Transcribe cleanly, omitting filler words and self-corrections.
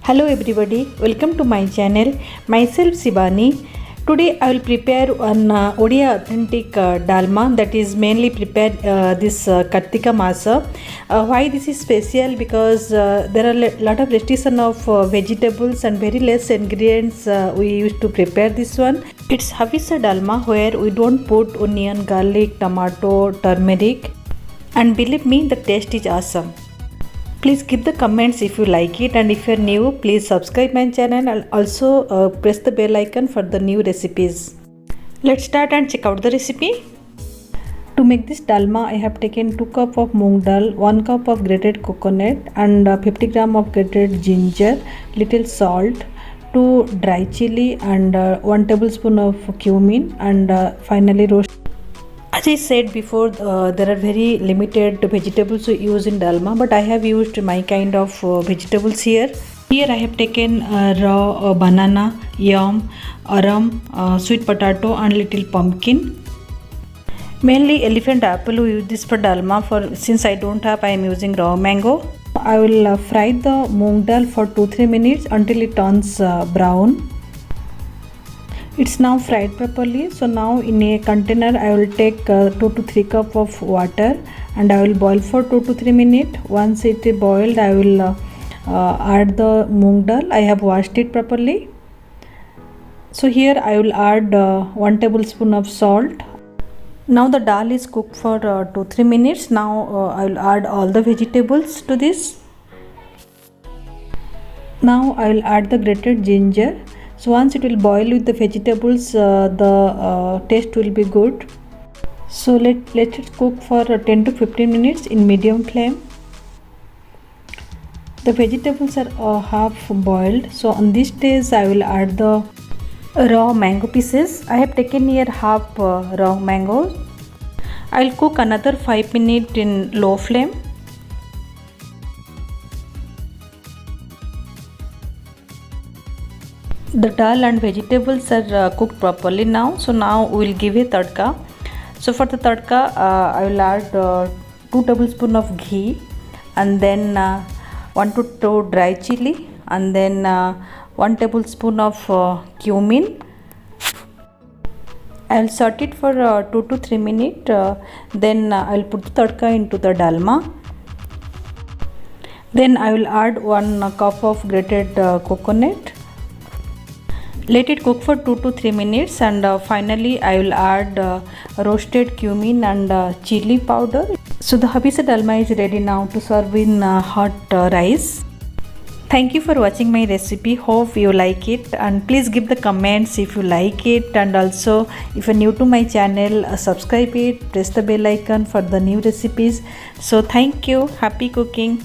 Hello everybody, welcome to my channel. Myself Sibani. Today I will prepare one Odia authentic dalma, that is mainly prepared this kartika masa. Why this is special? Because there are a lot of restriction of vegetables and very less ingredients we used to prepare this one. It's habisa dalma where we don't put onion, garlic, tomato, turmeric, and believe me, the taste is awesome. Please give the comments if you like it, and if you are new, please subscribe my channel and also press the bell icon for the new recipes. Let's start and check out the recipe. To make this dalma, I have taken 2 cups of Mung Dal, 1 cup of grated coconut and 50 gram of grated ginger, little salt, 2 dry chilli and 1 tablespoon of cumin, and finally roast. As I said before, there are very limited vegetables we use in dalma, but I have used my kind of vegetables here. Here I have taken raw banana, yam, arum, sweet potato and little pumpkin. Mainly elephant apple we use this for dalma. Since I don't have, I am using raw mango. I will fry the Mung Dal for 2-3 minutes until it turns brown. It's now fried properly. So now in a container I will take 2 to 3 cup of water and I will boil for 2 to 3 minutes. Once it is boiled, I will add the Mung Dal. I have washed it properly. So here I will add 1 tablespoon of salt. Now the dal is cooked for 2-3 minutes. Now I will add all the vegetables to this. Now I will add the grated ginger. So once it will boil with the vegetables, the taste will be good. So let it cook for 10 to 15 minutes in medium flame. The vegetables are half boiled. So on this stage I will add the raw mango pieces. I have taken here half raw mango. I will cook another 5 minutes in low flame. The dal and vegetables are cooked properly now. So now we will give a tadka. So for the tadka, I will add 2 tablespoons of ghee, and then 1 to 2 dry chilli, and then 1 tablespoon of cumin. I will saute it for 2 to 3 minutes. Then I will put the tadka into the dalma. Then I will add 1 cup of grated coconut. Let it cook for 2 to 3 minutes, and finally I will add roasted cumin and chili powder. So the habisa dalma is ready now to serve in hot rice. Thank you for watching my recipe. Hope you like it, and please give the comments if you like it, and also if you are new to my channel, subscribe it, press the bell icon for the new recipes. So thank you. Happy cooking.